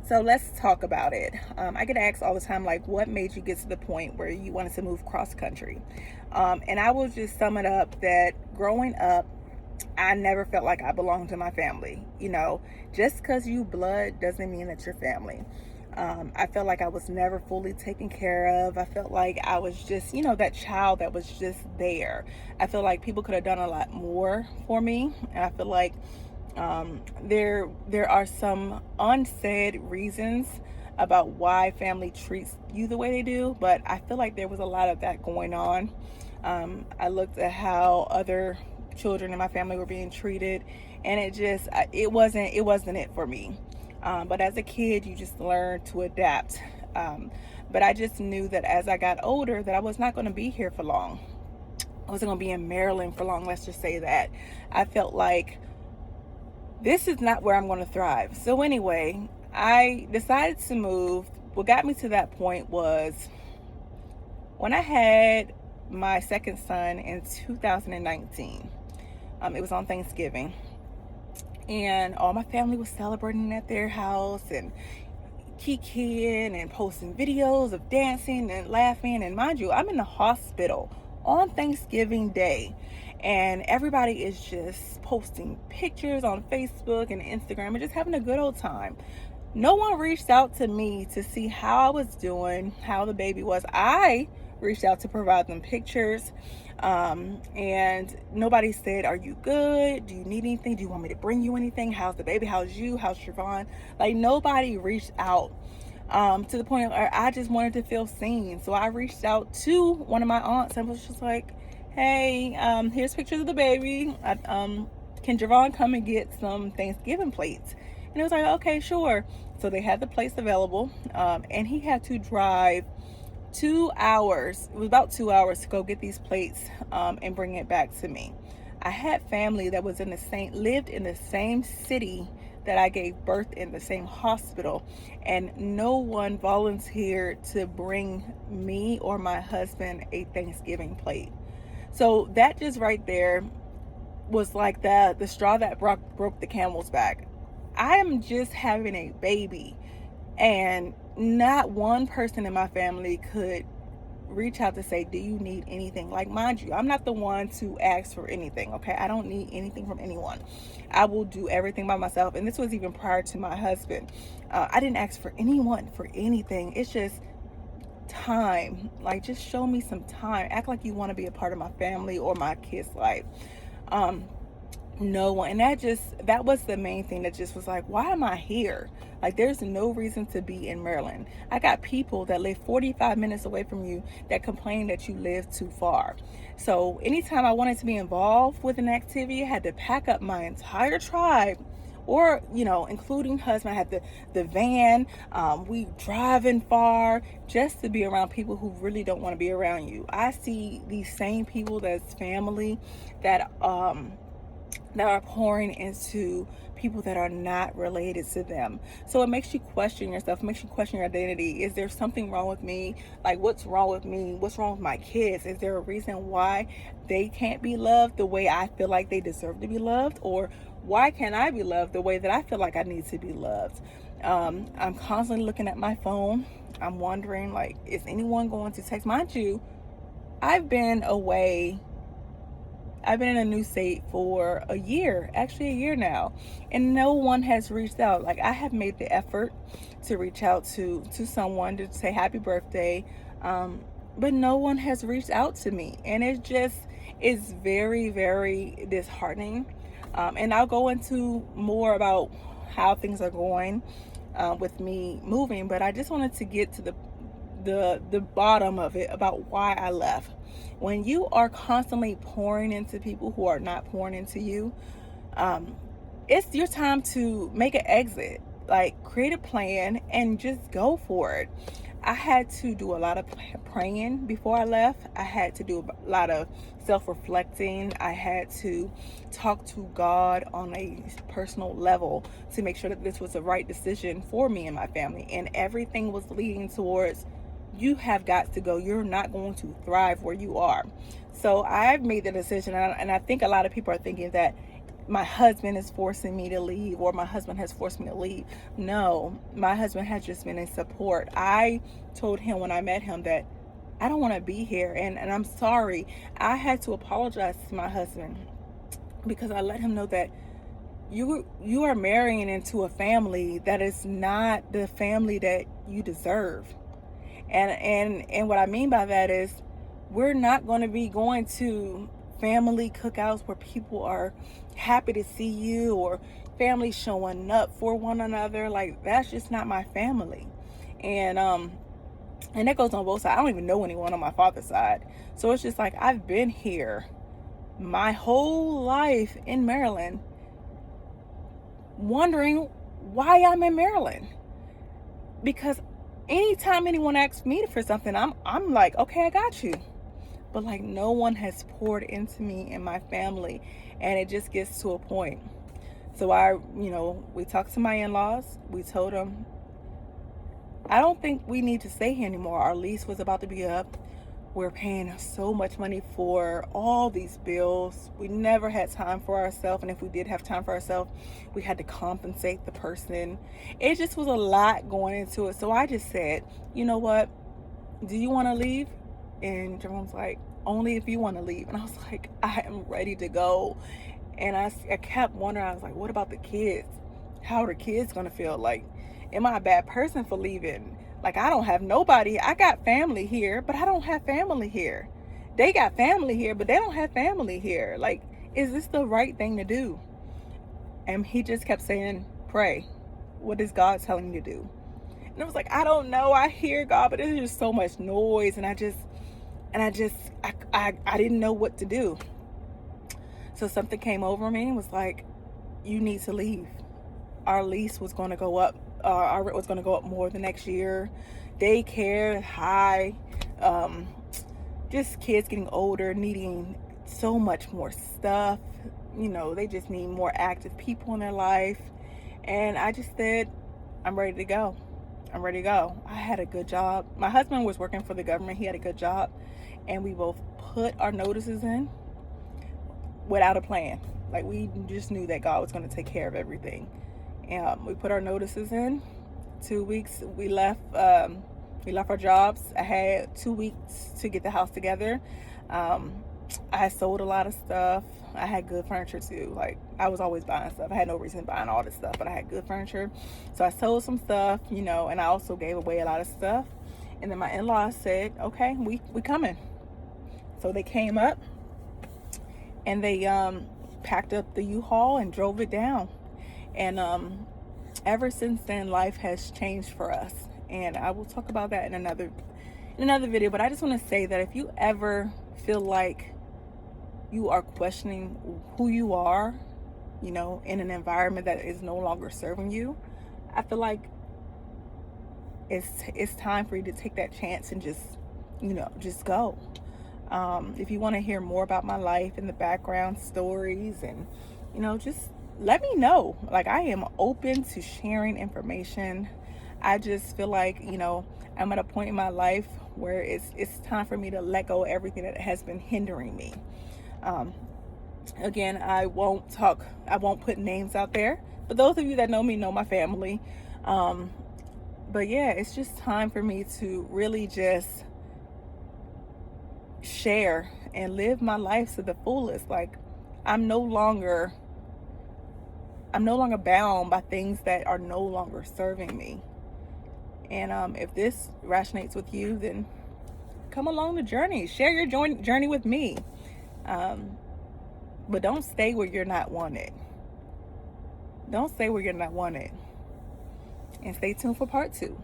So let's talk about it. I get asked all the time, like, what made you get to the point where you wanted to move cross country? And I will just sum it up that growing up, I never felt like I belonged to my family. Just because you blood doesn't mean that you're family. I felt like I was never fully taken care of. I felt like I was just, that child that was just there. I feel like people could have done a lot more for me. And I feel like there are some unsaid reasons about why family treats you the way they do, but I feel like there was a lot of that going on. I looked at how other children in my family were being treated, and it wasn't it for me. But as a kid, you just learn to adapt. But I just knew that as I got older, that I was not going to be here for long. I wasn't going to be in Maryland for long. Let's just say that. I felt like this is not where I'm going to thrive. So anyway, I decided to move. What got me to that point was when I had my second son in 2019. It was on Thanksgiving, and all my family was celebrating at their house and kikiing and posting videos of dancing and laughing. And mind you, I'm in the hospital on Thanksgiving Day, and everybody is just posting pictures on Facebook and Instagram and just having a good old time. No one reached out to me to see how I was doing, how the baby was. I reached out to provide them pictures, and nobody said, "Are you good? Do you need anything? Do you want me to bring you anything? How's the baby? How's you? How's Trevon?" Like, nobody reached out, to the point where I just wanted to feel seen. So I reached out to one of my aunts and was just like, "Hey, here's pictures of the baby. Can Javon come and get some Thanksgiving plates?" And it was like, "Okay, sure." So they had the plates available, and he had to drive 2 hours. It was about 2 hours to go get these plates, and bring it back to me. I had family that was lived in the same city that I gave birth in, the same hospital, and no one volunteered to bring me or my husband a Thanksgiving plate. So that just right there was like the straw that broke the camel's back. I am just having a baby, and not one person in my family could reach out to say, "Do you need anything?" Like, mind you, I'm not the one to ask for anything, okay? I don't need anything from anyone. I will do everything by myself. And this was even prior to my husband. I didn't ask for anyone for anything. It's just time. Like, just show me some time. Act like you want to be a part of my family or my kids' life. Um, no one. And that was the main thing that just was like, why am I here? Like, there's no reason to be in Maryland. I got people that live 45 minutes away from you that complain that you live too far. So anytime I wanted to be involved with an activity, I had to pack up my entire tribe, or including husband. I had the van. We driving far just to be around people who really don't want to be around you. I see these same people that's family that are pouring into people that are not related to them. So it makes you question yourself, it makes you question your identity. Is there something wrong with me? Like, what's wrong with me? What's wrong with my kids? Is there a reason why they can't be loved the way I feel like they deserve to be loved? Or why can't I be loved the way that I feel like I need to be loved? I'm constantly looking at my phone. I'm wondering, like, is anyone going to text? Mind you, I've been away. I've been in a new state for a year, actually a year now, and no one has reached out. Like, I have made the effort to reach out to someone to say happy birthday, but no one has reached out to me, and it just is very, very disheartening. And I'll go into more about how things are going, with me moving, but I just wanted to get to the bottom of it about why I left. When you are constantly pouring into people who are not pouring into you, um, it's your time to make an exit. Like, create a plan and just go for it. I had to do a lot of praying before I left. I had to do a lot of self-reflecting. I had to talk to God on a personal level to make sure that this was the right decision for me and my family. And everything was leading towards, you have got to go. You're not going to thrive where you are. So I've made the decision, and I think a lot of people are thinking that my husband is forcing me to leave, or my husband has forced me to leave. No, my husband has just been in support. I told him when I met him that I don't want to be here, and I'm sorry. I had to apologize to my husband because I let him know that you are marrying into a family that is not the family that you deserve. And what I mean by that is, we're not going to be going to family cookouts where people are happy to see you, or family showing up for one another. Like, that's just not my family. And that goes on both sides. I don't even know anyone on my father's side. So it's just like, I've been here my whole life in Maryland, wondering why I'm in Maryland. Because anytime anyone asks me for something, I'm like, okay, I got you. But like, no one has poured into me and my family, and it just gets to a point. So we talked to my in-laws. We told them, I don't think we need to stay here anymore. Our lease was about to be up. We're paying so much money for all these bills. We never had time for ourselves. And if we did have time for ourselves, we had to compensate the person. It just was a lot going into it. So I just said, you know what? Do you want to leave? And Jerome's like, only if you want to leave. And I was like, I am ready to go. And I kept wondering, I was like, what about the kids? How are the kids going to feel? Like, am I a bad person for leaving? Like, I don't have nobody. I got family here, but I don't have family here. They got family here, but they don't have family here. Like, is this the right thing to do? And he just kept saying, pray. What is God telling you to do? And I was like, I don't know. I hear God, but there's just so much noise. And I didn't know what to do. So something came over me and was like, you need to leave. Our lease was going to go up. Our rent was going to go up more the next year. Daycare, high. Just kids getting older, needing so much more stuff. They just need more active people in their life. And I just said, I'm ready to go. I'm ready to go. I had a good job. My husband was working for the government. He had a good job. And we both put our notices in without a plan. Like, we just knew that God was going to take care of everything. And we put our notices in. 2 weeks, we left our jobs. I had 2 weeks to get the house together. I had sold a lot of stuff. I had good furniture too. Like, I was always buying stuff. I had no reason buying all this stuff, but I had good furniture. So I sold some stuff, and I also gave away a lot of stuff. And then my in-laws said, okay, we coming. So they came up and they packed up the U-Haul and drove it down. And ever since then, life has changed for us. And I will talk about that in another video. But I just want to say that if you ever feel like you are questioning who you are, in an environment that is no longer serving you, I feel like it's time for you to take that chance and just go. If you want to hear more about my life and the background stories, and just let me know. Like, I am open to sharing information. I just feel like I'm at a point in my life where it's time for me to let go of everything that has been hindering me. Again, I won't put names out there, but those of you that know me know my family. But yeah, it's just time for me to really just share and live my life to the fullest. Like, I'm no longer bound by things that are no longer serving me. And if this resonates with you, then come along the journey. Share your journey with me. But don't stay where you're not wanted. Don't stay where you're not wanted. And stay tuned for part 2.